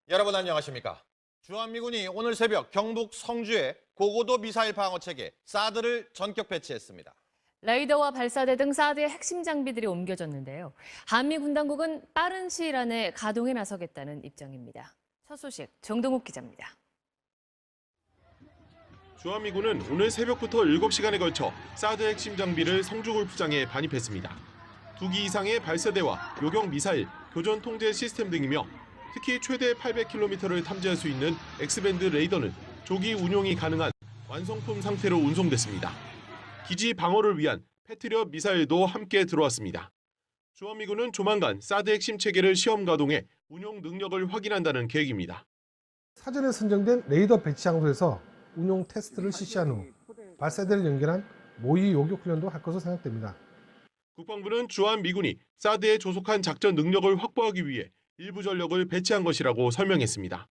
여러분 안녕하십니까? 주한미군이 오늘 새벽 경북 성주에 고고도 미사일 방어 체계 사드를 전격 배치했습니다. 레이더와 발사대 등 사드의 핵심 장비들이 옮겨졌는데요. 한미 군당국은 빠른 시일 안에 가동에 나서겠다는 입장입니다. 첫 소식 정동욱 기자입니다. 주한미군은 오늘 새벽부터 7시간에 걸쳐 사드 핵심 장비를 성주 골프장에 반입했습니다. 2기 이상의 발사대와 요격 미사일, 교전 통제 시스템 등이며 특히 최대 800km를 탐지할 수 있는 X밴드 레이더는 조기 운용이 가능한 완성품 상태로 운송됐습니다. 기지 방어를 위한 패트리엇 미사일도 함께 들어왔습니다. 주한미군은 조만간 사드 핵심 체계를 시험 가동해 운용 능력을 확인한다는 계획입니다. 사전에 선정된 레이더 배치 장소에서 운용 테스트를 실시한 후 발사대를 연결한 모의 요격 훈련도 할 것으로 생각됩니다. 국방부는 주한미군이 사드에 조속한 작전 능력을 확보하기 위해 일부 전력을 배치한 것이라고 설명했습니다.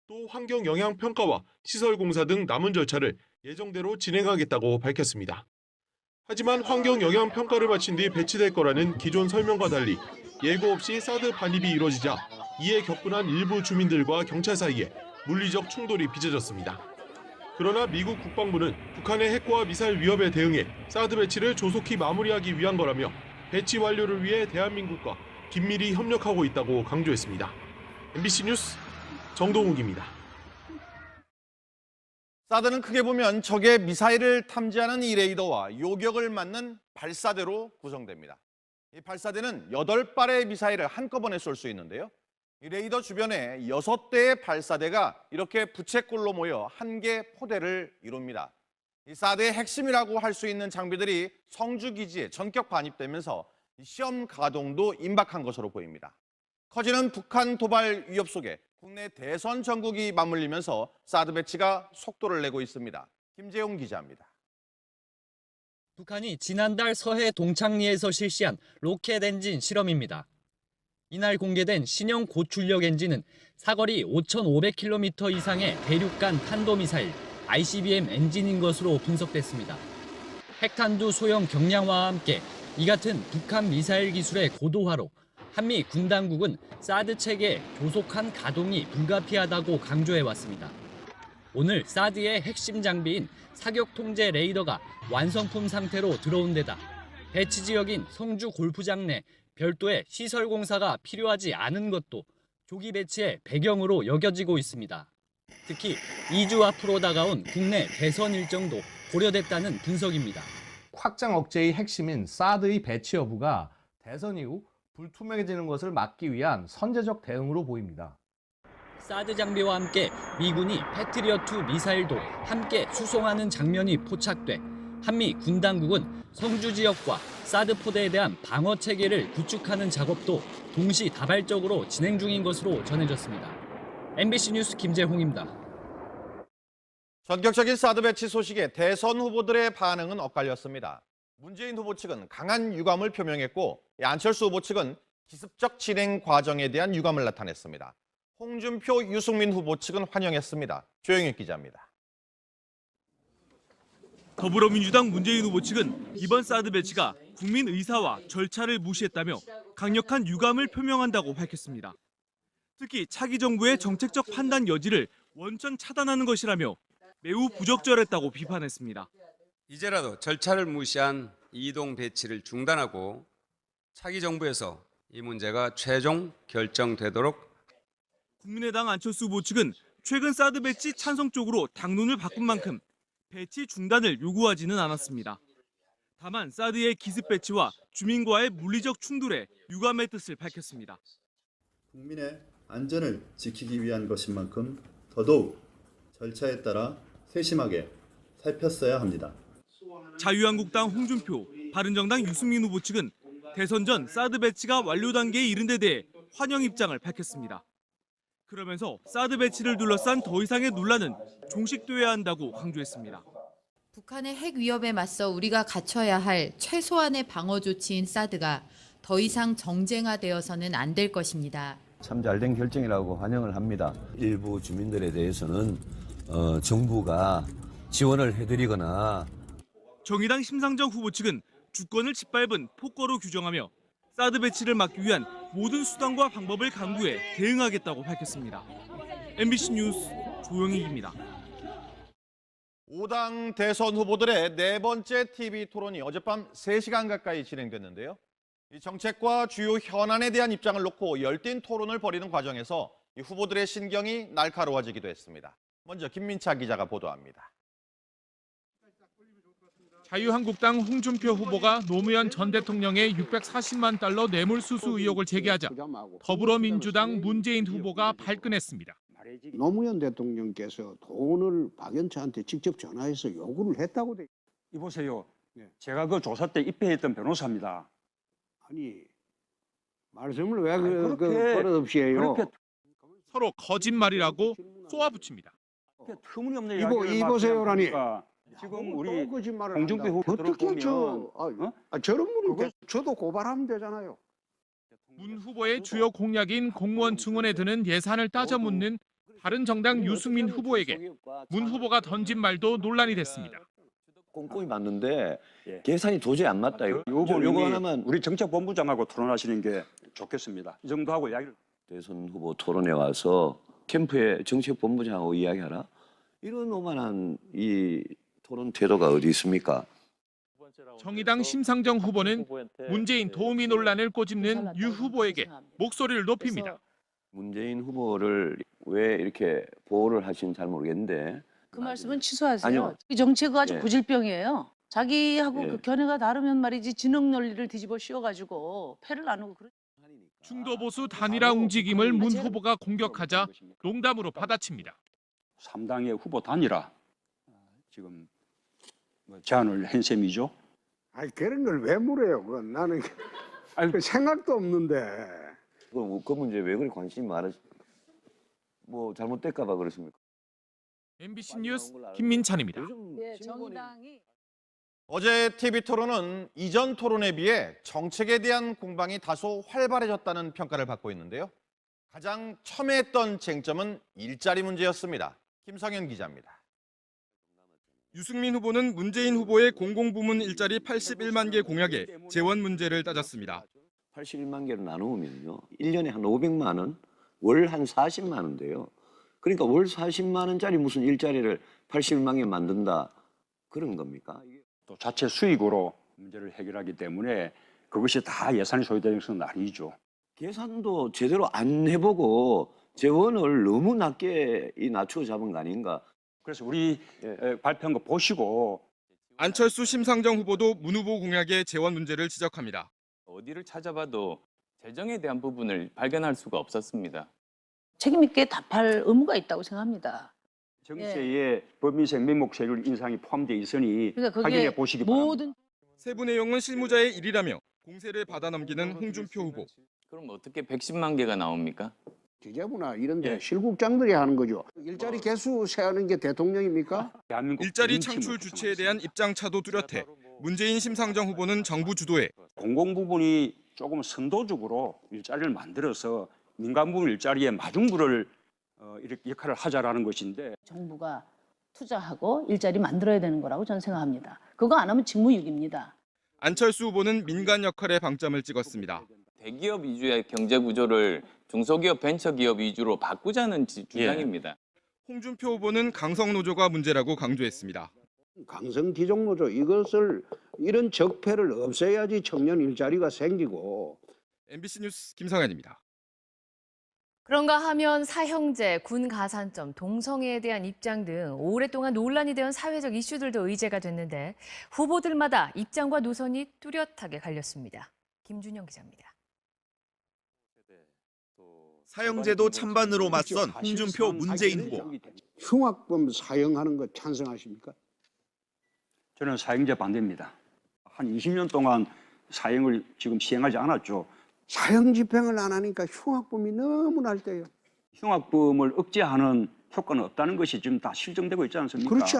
또 환경 영향 평가와 시설 공사 등 남은 절차를 예정대로 진행하겠다고 밝혔습니다. 하지만 환경 영향 평가를 마친 뒤 배치될 거라는 기존 설명과 달리 예고 없이 사드 반입이 이뤄지자 이에 격분한 일부 주민들과 경찰 사이에 물리적 충돌이 빚어졌습니다. 그러나 미국 국방부는 북한의 핵과 미사일 위협에 대응해 사드 배치를 조속히 마무리하기 위한 거라며 배치 완료를 위해 대한민국과 긴밀히 협력하고 있다고 강조했습니다. MBC 뉴스 정동욱입니다. 사드는 크게 보면 적의 미사일을 탐지하는 이 레이더와 요격을 맞는 발사대로 구성됩니다. 이 발사대는 8발의 미사일을 한꺼번에 쏠 수 있는데요. 이 레이더 주변에 6대의 발사대가 이렇게 부채꼴로 모여 한 개 포대를 이룹니다. 이 사드의 핵심이라고 할 수 있는 장비들이 성주 기지에 전격 반입되면서 시험 가동도 임박한 것으로 보입니다. 커지는 북한 도발 위협 속에 국내 대선 전국이 맞물리면서 사드 배치가 속도를 내고 있습니다. 김재용 기자입니다. 북한이 지난달 서해 동창리에서 실시한 로켓 엔진 실험입니다. 이날 공개된 신형 고출력 엔진은 사거리 5,500km 이상의 대륙간 탄도미사일 ICBM 엔진인 것으로 분석됐습니다. 핵탄두 소형 경량화와 함께 이 같은 북한 미사일 기술의 고도화로 한미 군 당국은 사드 체계 조속한 가동이 불가피하다고 강조해왔습니다. 오늘 사드의 핵심 장비인 사격 통제 레이더가 완성품 상태로 들어온 데다 배치 지역인 성주 골프장 내 별도의 시설 공사가 필요하지 않은 것도 조기 배치의 배경으로 여겨지고 있습니다. 특히 2주 앞으로 다가온 국내 대선 일정도 고려됐다는 분석입니다. 확장 억제의 핵심인 사드의 배치 여부가 대선 이후 불투명해지는 것을 막기 위한 선제적 대응으로 보입니다. 사드 장비와 함께 미군이 패트리엇2 미사일도 함께 수송하는 장면이 포착돼 한미 군 당국은 성주 지역과 사드 포대에 대한 방어 체계를 구축하는 작업도 동시다발적으로 진행 중인 것으로 전해졌습니다. MBC 뉴스 김재홍입니다. 전격적인 사드 배치 소식에 대선 후보들의 반응은 엇갈렸습니다. 문재인 후보 측은 강한 유감을 표명했고 안철수 후보 측은 기습적 진행 과정에 대한 유감을 나타냈습니다. 홍준표, 유승민 후보 측은 환영했습니다. 조영익 기자입니다. 더불어민주당 문재인 후보 측은 이번 사드 배치가 국민 의사와 절차를 무시했다며 강력한 유감을 표명한다고 밝혔습니다. 특히 차기 정부의 정책적 판단 여지를 원천 차단하는 것이라며 매우 부적절했다고 비판했습니다. 이제라도 절차를 무시한 이동 배치를 중단하고 차기 정부에서 이 문제가 최종 결정되도록. 국민의당 안철수 후보 측은 최근 사드 배치 찬성 쪽으로 당론을 바꾼 만큼 배치 중단을 요구하지는 않았습니다. 다만 사드의 기습 배치와 주민과의 물리적 충돌에 유감의 뜻을 밝혔습니다. 국민의 안전을 지키기 위한 것인 만큼 더더욱 절차에 따라 세심하게 살폈어야 합니다. 자유한국당 홍준표, 바른정당 유승민 후보 측은 대선 전 사드 배치가 완료 단계에 이른 데 대해 환영 입장을 밝혔습니다. 그러면서 사드 배치를 둘러싼 더 이상의 논란은 종식돼야 한다고 강조했습니다. 북한의 핵 위협에 맞서 우리가 갖춰야 할 최소한의 방어 조치인 사드가 더 이상 정쟁화되어서는 안 될 것입니다. 참 잘된 결정이라고 환영을 합니다. 일부 주민들에 대해서는 정부가 지원을 해드리거나. 정의당 심상정 후보 측은 주권을 짓밟은 폭거로 규정하며 사드 배치를 막기 위한 모든 수단과 방법을 강구해 대응하겠다고 밝혔습니다. MBC 뉴스 조영익입니다. 5당 대선 후보들의 네 번째 TV 토론이 어젯밤 3시간 가까이 진행됐는데요. 이 정책과 주요 현안에 대한 입장을 놓고 열띤 토론을 벌이는 과정에서 이 후보들의 신경이 날카로워지기도 했습니다. 먼저 김민차 기자가 보도합니다. 자유한국당 홍준표 후보가 노무현 전 대통령의 640만 달러 뇌물수수 의혹을 제기하자 더불어민주당 문재인 후보가 발끈했습니다. 노무현 대통령께서 돈을 박연차한테 직접 전화해서 요구를 했다고 돼. 이보세요. 제가 그 조사 때 입회했던 변호사입니다. 아니 말씀을 왜 그렇게 버릇없이 해요? 그렇게 서로 거짓말이라고 쏘아붙입니다. 터무니없는 이보세요라니. 지금 우리 거짓말을 홍준표 한다. 후보 어떻게 들어보면 저런 분이 저도 고발하면 되잖아요. 문 후보의 주요 공약인 공무원 증원에 드는 예산을 따져 묻는 바른정당 유승민 후보에게 문 후보가 던진 말도 논란이 됐습니다. 꼼꼼히 맞는데 계산이 도저히 안 맞다. 요거 하나만 우리 정책본부장하고 토론하시는 게 좋겠습니다. 이 정도 하고 이야기를. 대선 후보 토론에 와서 캠프에 정책본부장하고 이야기하라. 이런 오만한 이 토론 태도가 어디 있습니까? 정의당 심상정 후보는 문재인 도우미 논란을 꼬집는 유 후보에게 목소리를 높입니다. 문재인 후보를 왜 이렇게 보호를 하시는지 잘 모르겠는데. 그 말씀은 취소하세요. 아니요. 이 정책은 아주 예. 고질병이에요. 자기하고 예. 그 견해가 다르면 말이지 진영 논리를 뒤집어 씌워가지고 패를 나누고 그런. 중도보수 단일화 움직임을 문 후보가 공격하자 농담으로 받아칩니다. 3당의 후보 단일화 지금 제안을 한 셈이죠. 아니 그런 걸 왜 물어요? 그건 나는 그 생각도 없는데. 그 문제 왜 그리 관심이 많으시? 뭐 잘못될까 봐 그러십니까? MBC 뉴스 김민찬입니다. 예, 정의당이. 어제 TV 토론은 이전 토론에 비해 정책에 대한 공방이 다소 활발해졌다는 평가를 받고 있는데요. 가장 첨예했던 쟁점은 일자리 문제였습니다. 김성현 기자입니다. 유승민 후보는 문재인 후보의 공공부문 일자리 81만 개 공약에 재원 문제를 따졌습니다. 81만 개로 나누면요. 1년에 한 500만 원, 월 한 40만 원인데요. 그러니까 월 40만 원짜리 무슨 일자리를 81만 개 만든다. 그런 겁니까? 또 자체 수익으로 문제를 해결하기 때문에 그것이 다 예산이 소요되는 것은 아니죠. 계산도 제대로 안 해보고 재원을 너무 낮게 낮추어 잡은 거 아닌가? 그래서 우리 발표한 거 보시고 안철수 심상정 후보도 문 후보 공약의 재원 문제를 지적합니다. 어디를 찾아봐도 재정에 대한 부분을 발견할 수가 없었습니다. 책임 있게 답할 의무가 있다고 생각합니다. 정세에 법인세 명목세율 인상이 포함되어 있으니 그러니까 확인해 그게 보시기 바랍니다. 모든 세부 내용은 실무자의 일이라며 공세를 받아 넘기는 홍준표 후보. 그럼 어떻게 110만 개가 나옵니까? 기재부나 이런 데 실국장들이 하는 거죠. 일자리 개수 세하는 게 대통령입니까? 일자리 창출 주체에 대한 입장차도 뚜렷해 문재인 심상정 후보는 정부 주도에 공공 부분이 조금 선도적으로 일자리를 만들어서 민간 부분 일자리에 마중물을 이렇게 역할을 하자라는 것인데 정부가 투자하고 일자리 만들어야 되는 거라고 저는 생각합니다. 그거 안 하면 직무유기입니다. 안철수 후보는 민간 역할에 방점을 찍었습니다. 대기업 위주의 경제 구조를 중소기업, 벤처기업 위주로 바꾸자는 주장입니다. 홍준표 후보는 강성노조가 문제라고 강조했습니다. 강성 기종노조 이것을 이런 적폐를 없애야지 청년 일자리가 생기고. MBC 뉴스 김성현입니다. 그런가 하면 사형제, 군 가산점, 동성애에 대한 입장 등 오랫동안 논란이 되어 사회적 이슈들도 의제가 됐는데 후보들마다 입장과 노선이 뚜렷하게 갈렸습니다. 김준영 기자입니다. 사형제도 찬반으로 맞선 홍준표 문재인 후보. 흉악범 사형하는 거 찬성하십니까? 저는 사형제 반대입니다. 한 20년 동안 사형을 지금 시행하지 않았죠. 사형 집행을 안 하니까 흉악범이 너무 날때요. 흉악범을 억제하는 효과는 없다는 것이 지금 다 실증되고 있지 않습니까? 그렇지.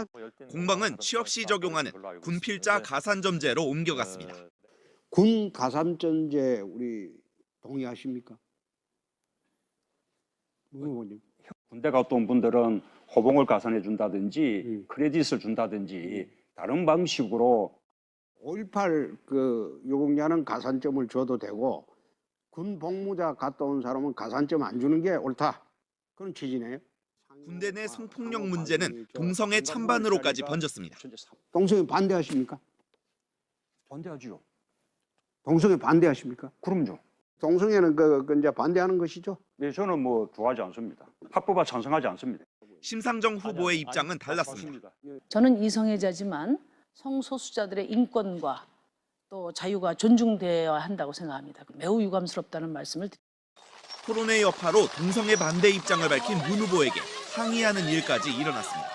공방은 취업 시 적용하는 군필자 가산점제로 옮겨갔습니다. 군 가산점제 우리 동의하십니까? 후보님. 군대 갔다 온 분들은 호봉을 가산해 준다든지 크레딧을 준다든지 다른 방식으로 5.18 그 유공자는 가산점을 줘도 되고 군 복무자 갔다 온 사람은 가산점 안 주는 게 옳다. 그런 취지네요. 군대 내 성폭력 문제는 동성애 찬반으로까지 번졌습니다. 동성애 반대하십니까? 반대하지요. 동성애 반대하십니까? 그럼요. 동성애는 그 이제 반대하는 것이죠. 네, 저는 뭐 좋아하지 않습니다. 합법화 찬성하지 않습니다. 심상정 후보의 입장은 달랐습니다. 저는 이성애자지만 성소수자들의 인권과 또 자유가 존중되어야 한다고 생각합니다. 매우 유감스럽다는 말씀을 드립니다. 토론회 여파로 동성애 반대 입장을 밝힌 문 후보에게 항의하는 일까지 일어났습니다.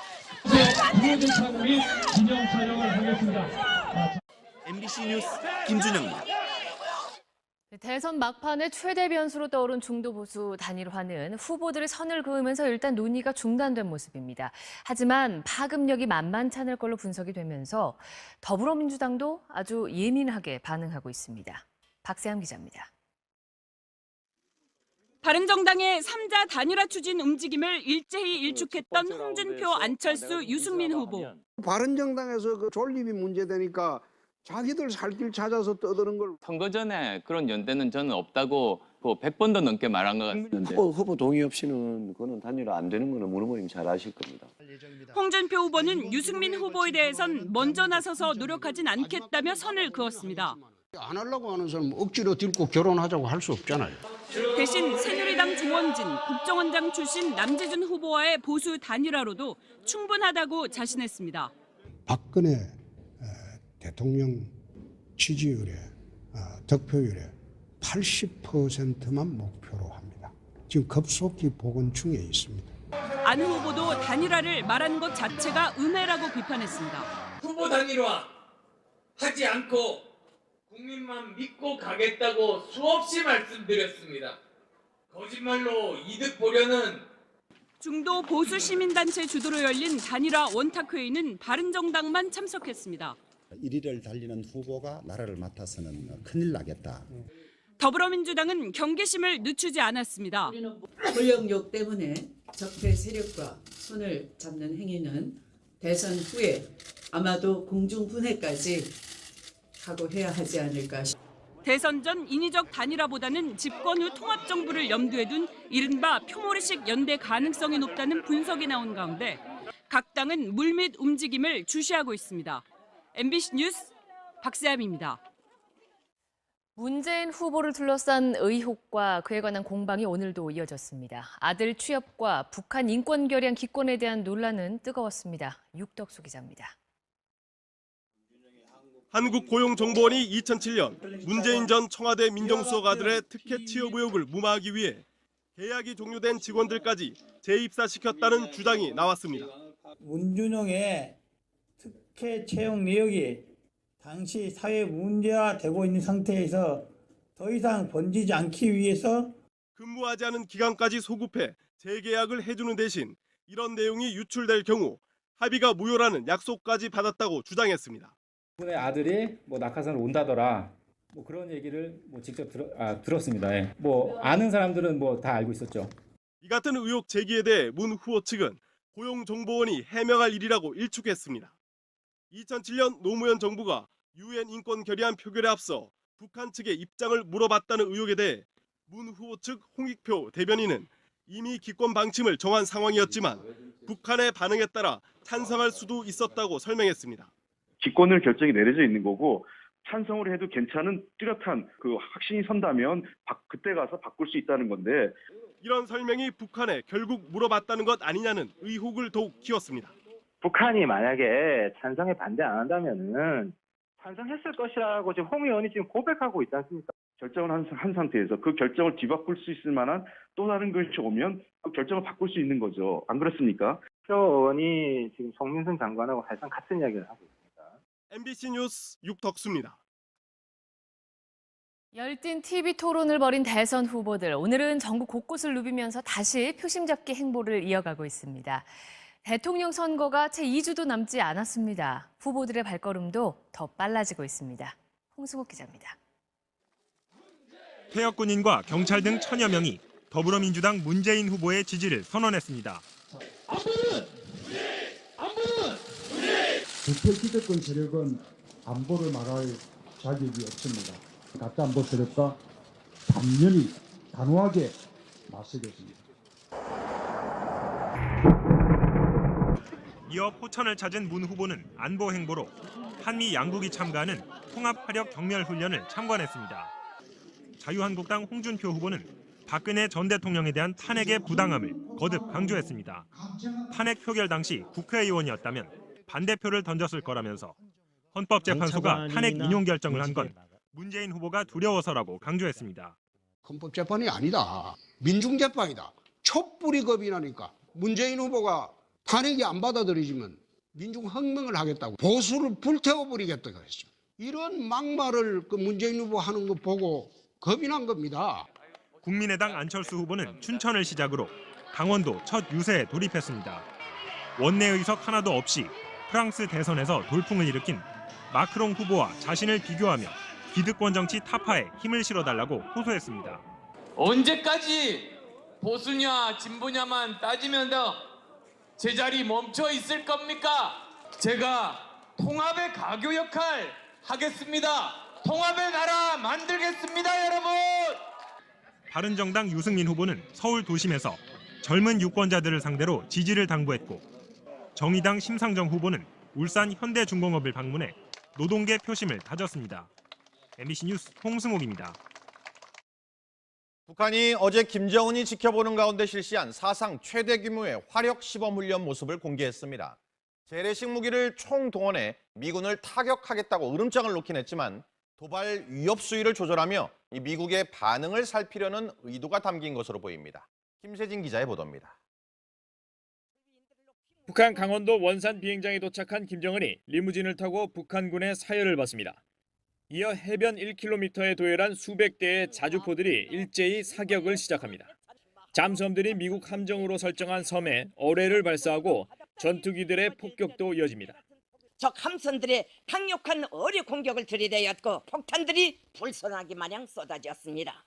MBC 뉴스 김준영입니다. 대선 막판에 최대 변수로 떠오른 중도 보수 단일화는 후보들의 선을 그으면서 일단 논의가 중단된 모습입니다. 하지만 파급력이 만만치 않을 걸로 분석이 되면서 더불어민주당도 아주 예민하게 반응하고 있습니다. 박세함 기자입니다. 바른정당의 3자 단일화 추진 움직임을 일제히 일축했던 홍준표, 안철수, 유승민 후보. 바른정당에서 그 존립이 문제되니까 자기들 살 길 찾아서 떠드는 걸. 선거 전에 그런 연대는 저는 없다고 100번도 넘게 말한 것 같은데. 후보 동의 없이는 그거는 단일화 안 되는 거는 문 후보님 잘 아실 겁니다. 홍준표 후보는 유승민 후보에 대해선 먼저 나서서 노력하진 않겠다며 선을 그었습니다. 안 하려고 하는 사람 억지로 딜고 결혼하자고 할 수 없잖아요. 대신 새누리당 조원진, 국정원장 출신 남재준 후보와의 보수 단일화로도 충분하다고 자신했습니다. 박근혜 대통령 지지율의 득표율의 80%만 목표로 합니다. 지금 급속히 복원 중에 있습니다. 안 후보도 단일화를 말한 것 자체가 음해라고 비판했습니다. 후보 단일화 하지 않고 국민만 믿고 가겠다고 수없이 말씀드렸습니다. 거짓말로 이득 보려는. 중도 보수 시민단체 주도로 열린 단일화 원탁회의는 바른정당만 참석했습니다. 1위를 달리는 후보가 나라를 맡아서는 큰일 나겠다. 더불어민주당은 경계심을 늦추지 않았습니다. 권력욕 때문에 적폐 세력과 손을 잡는 행위는 대선 후에 아마도 공중분해까지 각오해야 하지 않을까. 대선 전 인위적 단일화보다는 집권 후 통합정부를 염두에 둔 이른바 표모리식 연대 가능성이 높다는 분석이 나온 가운데 각 당은 물밑 움직임을 주시하고 있습니다. MBC 뉴스 박세함입니다. 문재인 후보를 둘러싼 의혹과 그에 관한 공방이 오늘도 이어졌습니다. 아들 취업과 북한 인권 결의안 기권에 대한 논란은 뜨거웠습니다. 육덕수 기자입니다. 한국고용정보원이 2007년 문재인 전 청와대 민정수석 아들의 특혜 취업 의혹을 무마하기 위해 계약이 종료된 직원들까지 재입사시켰다는 주장이 나왔습니다. 문준용의 특혜 채용 내역이 당시 사회 문제화되고 있는 상태에서 더 이상 번지지 않기 위해서 근무하지 않은 기간까지 소급해 재계약을 해주는 대신 이런 내용이 유출될 경우 합의가 무효라는 약속까지 받았다고 주장했습니다. 분의 아들이 낙하산을 온다더라. 그런 얘기를 직접 들었습니다. 예. 아는 사람들은 다 알고 있었죠. 이 같은 의혹 제기에 대해 문 후보 측은 고용정보원이 해명할 일이라고 일축했습니다. 2007년 노무현 정부가 유엔 인권 결의안 표결에 앞서 북한 측의 입장을 물어봤다는 의혹에 대해 문 후보 측 홍익표 대변인은 이미 기권 방침을 정한 상황이었지만 북한의 반응에 따라 찬성할 수도 있었다고 설명했습니다. 기권을 결정이 내려져 있는 거고 찬성을 해도 괜찮은 뚜렷한 확신이 선다면 그때 가서 바꿀 수 있다는 건데 이런 설명이 북한에 결국 물어봤다는 것 아니냐는 의혹을 더욱 키웠습니다. 북한이 만약에 찬성에 반대 안 한다면은 찬성했을 것이라고 지금 홍 의원이 지금 고백하고 있지 않습니까? 결정을 한 상태에서 그 결정을 뒤바꿀 수 있을 만한 또 다른 것이 오면 그 결정을 바꿀 수 있는 거죠. 안 그렇습니까? 표 의원이 지금 송민순 장관하고 사실상 같은 이야기를 하고 있습니다. MBC 뉴스 육덕수입니다. 열띤 TV 토론을 벌인 대선 후보들. 오늘은 전국 곳곳을 누비면서 다시 표심 잡기 행보를 이어가고 있습니다. 대통령 선거가 채 2주도 남지 않았습니다. 후보들의 발걸음도 더 빨라지고 있습니다. 홍승욱 기자입니다. 퇴역 군인과 경찰 등 천여 명이 더불어민주당 문재인 후보의 지지를 선언했습니다. 부패 기득권 세력은 안보를 말할 자격이 없습니다. 가짜 안보 세력과 단연히 단호하게 맞서겠습니다. 이어 포천을 찾은 문 후보는 안보 행보로 한미 양국이 참가하는 통합화력 격렬 훈련을 참관했습니다. 자유한국당 홍준표 후보는 박근혜 전 대통령에 대한 탄핵의 부당함을 거듭 강조했습니다. 탄핵 표결 당시 국회의원이었다면 반대표를 던졌을 거라면서 헌법재판소가 탄핵 인용 결정을 한 건 문재인 후보가 두려워서라고 강조했습니다. 헌법재판이 아니다. 민중재판이다. 촛불이 겁이 나니까 문재인 후보가 탄핵이 안 받아들여지면 민중혁명을 하겠다고 보수를 불태워버리겠다고 했습니다. 이런 막말을 그 문재인 후보 하는 거 보고 겁이 난 겁니다. 국민의당 안철수 후보는 춘천을 시작으로 강원도 첫 유세에 돌입했습니다. 원내 의석 하나도 없이 프랑스 대선에서 돌풍을 일으킨 마크롱 후보와 자신을 비교하며 기득권 정치 타파에 힘을 실어달라고 호소했습니다. 언제까지 보수냐 진보냐만 따지면 제자리 멈춰 있을 겁니까? 제가 통합의 가교 역할 하겠습니다. 통합의 나라 만들겠습니다, 여러분. 바른정당 유승민 후보는 서울 도심에서 젊은 유권자들을 상대로 지지를 당부했고 정의당 심상정 후보는 울산 현대중공업을 방문해 노동계 표심을 다졌습니다. MBC 뉴스 홍승옥입니다. 북한이 어제 김정은이 지켜보는 가운데 실시한 사상 최대 규모의 화력 시범 훈련 모습을 공개했습니다. 재래식 무기를 총동원해 미군을 타격하겠다고 으름장을 놓긴 했지만 도발 위협 수위를 조절하며 이 미국의 반응을 살피려는 의도가 담긴 것으로 보입니다. 김세진 기자의 보도입니다. 북한 강원도 원산 비행장에 도착한 김정은이 리무진을 타고 북한군의 사열을 받습니다. 이어 해변 1km에 도열한 수백 대의 자주포들이 일제히 사격을 시작합니다. 잠수함들이 미국 함정으로 설정한 섬에 어뢰를 발사하고 전투기들의 폭격도 이어집니다. 적 함선들의 강력한 어뢰 공격을 들이대었고 폭탄들이 불소나기 마냥 쏟아졌습니다.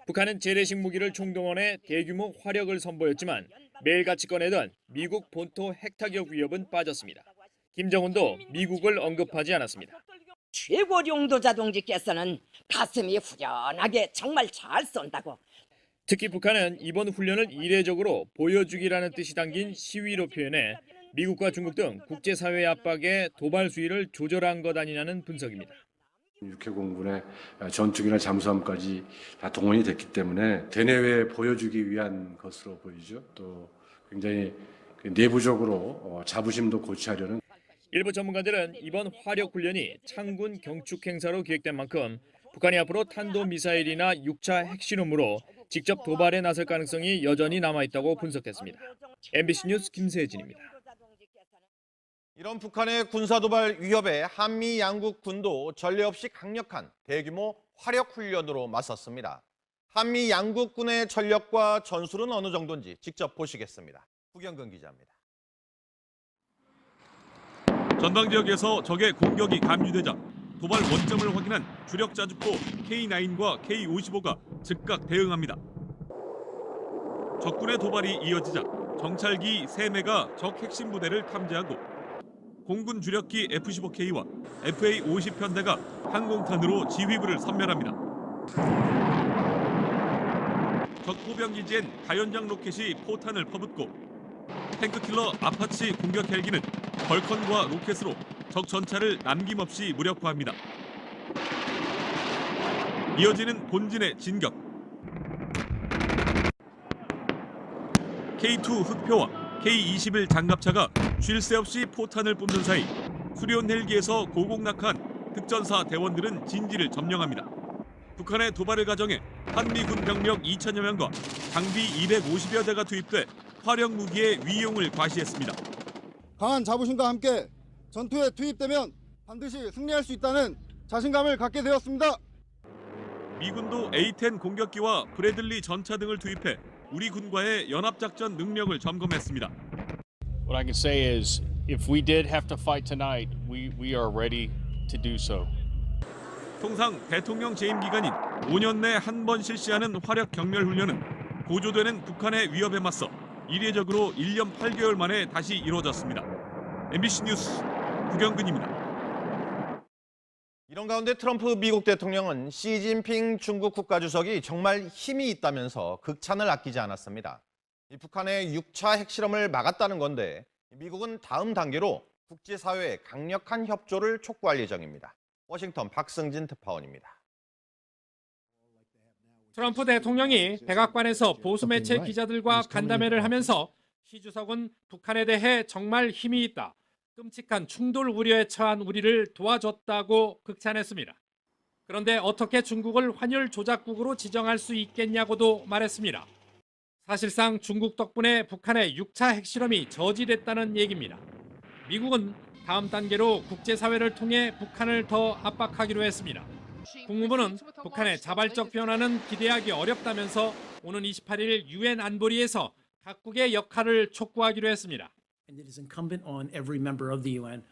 북한은 재래식 무기를 총동원해 대규모 화력을 선보였지만 매일같이 꺼내던 미국 본토 핵타격 위협은 빠졌습니다. 김정은도 미국을 언급하지 않았습니다. 최고령도 자동지께서는 가슴이 후련하게 정말 잘 쏜다고. 특히 북한은 이번 훈련을 이례적으로 보여주기라는 뜻이 담긴 시위로 표현해 미국과 중국 등 국제사회의 압박에 도발 수위를 조절한 것 아니냐는 분석입니다. 육해공군의 전투기나 잠수함까지 다 동원이 됐기 때문에 대내외에 보여주기 위한 것으로 보이죠. 또 굉장히 내부적으로 자부심도 고취하려는. 일부 전문가들은 이번 화력 훈련이 창군 경축 행사로 기획된 만큼 북한이 앞으로 탄도미사일이나 6차 핵실험으로 직접 도발에 나설 가능성이 여전히 남아있다고 분석했습니다. MBC 뉴스 김세진입니다. 이런 북한의 군사도발 위협에 한미 양국 군도 전례 없이 강력한 대규모 화력 훈련으로 맞섰습니다. 한미 양국 군의 전력과 전술은 어느 정도인지 직접 보시겠습니다. 구경근 기자입니다. 전방 지역에서 적의 공격이 감지되자 도발 원점을 확인한 주력 자주포 K9과 K55가 즉각 대응합니다. 적군의 도발이 이어지자 정찰기 3매가 적 핵심 부대를 탐지하고 공군 주력기 F-15K와 FA-50 편대가 항공탄으로 지휘부를 섬멸합니다. 적 포병기지엔 다연장 로켓이 포탄을 퍼붓고 탱크킬러 아파치 공격 헬기는 벌컨과 로켓으로 적 전차를 남김없이 무력화합니다. 이어지는 본진의 진격. K2 흑표와 K21 장갑차가 쉴 새 없이 포탄을 뿜는 사이 수리온 헬기에서 고공 낙하한 특전사 대원들은 진지를 점령합니다. 북한의 도발을 가정해 한미군 병력 2천여 명과 장비 250여 대가 투입돼 화력 무기의 위용을 과시했습니다. 강한 자부심과 함께 전투에 투입되면 반드시 승리할 수 있다는 자신감을 갖게 되었습니다. 미군도 A-10 공격기와 브래들리 전차 등을 투입해 우리 군과의 연합작전 능력을 점검했습니다. What I can say is, if we did have to fight tonight, we are ready to do so. 통상 대통령 재임 기간인 5년 내 한 번 실시하는 화력 격렬 훈련은 고조되는 북한의 위협에 맞서 이례적으로 1년 8개월 만에 다시 이루어졌습니다. MBC 뉴스 구경근입니다. 이런 가운데 트럼프 미국 대통령은 시진핑 중국 국가주석이 정말 힘이 있다면서 극찬을 아끼지 않았습니다. 북한의 6차 핵실험을 막았다는 건데 미국은 다음 단계로 국제사회의 강력한 협조를 촉구할 예정입니다. 워싱턴 박승진 특파원입니다. 트럼프 대통령이 백악관에서 보수 매체 기자들과 간담회를 하면서 시 주석은 북한에 대해 정말 힘이 있다. 끔찍한 충돌 우려에 처한 우리를 도와줬다고 극찬했습니다. 그런데 어떻게 중국을 환율 조작국으로 지정할 수 있겠냐고도 말했습니다. 사실상 중국 덕분에 북한의 6차 핵실험이 저지됐다는 얘기입니다. 미국은 다음 단계로 국제사회를 통해 북한을 더 압박하기로 했습니다. 국무부는 북한의 자발적 변화는 기대하기 어렵다면서 오는 28일 유엔 안보리에서 각국의 역할을 촉구하기로 했습니다. And it is incumbent on every member of the UN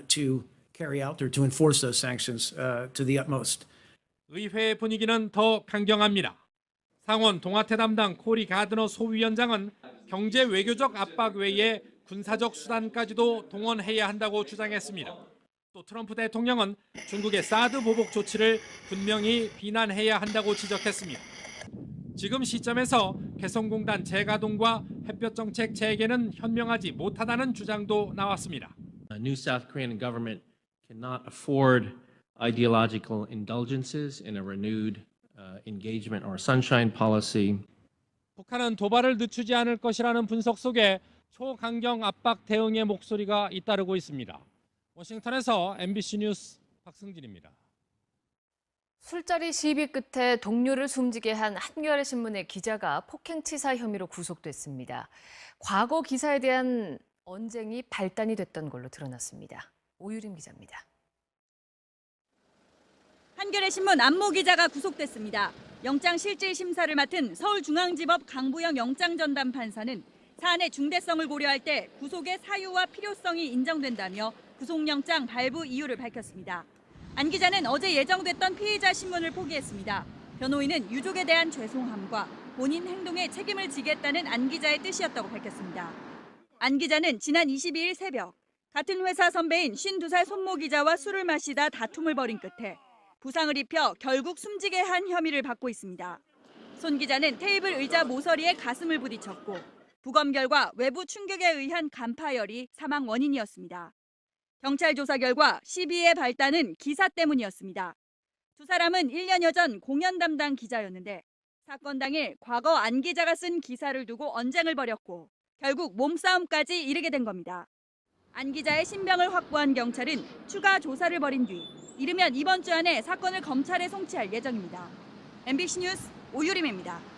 to carry out or to enforce those sanctions to the utmost. 의회 분위기는 더 강경합니다. 상원 동아태 담당 코리 가드너 소위원장은 경제 외교적 압박 외에 군사적 수단까지도 동원해야 한다고 주장했습니다. 또 트럼프 대통령은 중국의 사드 보복 조치를 분명히 비난해야 한다고 지적했습니다. 지금 시점에서 개성공단 재가동과 햇볕 정책 재개는 현명하지 못하다는 주장도 나왔습니다. The new South Korean government cannot afford ideological indulgences in a renewed engagement or sunshine policy. 북한은 도발을 늦추지 않을 것이라는 분석 속에 초강경 압박 대응의 목소리가 잇따르고 있습니다. 워싱턴에서 MBC 뉴스 박승진입니다. 술자리 시비 끝에 동료를 숨지게 한 한겨레 신문의 기자가 폭행치사 혐의로 구속됐습니다. 과거 기사에 대한 언쟁이 발단이 됐던 걸로 드러났습니다. 오유림 기자입니다. 한겨레 신문 안모 기자가 구속됐습니다. 영장 실질 심사를 맡은 서울중앙지법 강부영 영장전담 판사는 사안의 중대성을 고려할 때 구속의 사유와 필요성이 인정된다며 구속영장 발부 이유를 밝혔습니다. 안 기자는 어제 예정됐던 피의자 신문을 포기했습니다. 변호인은 유족에 대한 죄송함과 본인 행동에 책임을 지겠다는 안 기자의 뜻이었다고 밝혔습니다. 안 기자는 지난 22일 새벽 같은 회사 선배인 52살 손모 기자와 술을 마시다 다툼을 벌인 끝에 부상을 입혀 결국 숨지게 한 혐의를 받고 있습니다. 손 기자는 테이블 의자 모서리에 가슴을 부딪혔고 부검 결과 외부 충격에 의한 간파열이 사망 원인이었습니다. 경찰 조사 결과 시비의 발단은 기사 때문이었습니다. 두 사람은 1년여 전 공연 담당 기자였는데 사건 당일 과거 안 기자가 쓴 기사를 두고 언쟁을 벌였고 결국 몸싸움까지 이르게 된 겁니다. 안 기자의 신병을 확보한 경찰은 추가 조사를 벌인 뒤 이르면 이번 주 안에 사건을 검찰에 송치할 예정입니다. MBC 뉴스 오유림입니다.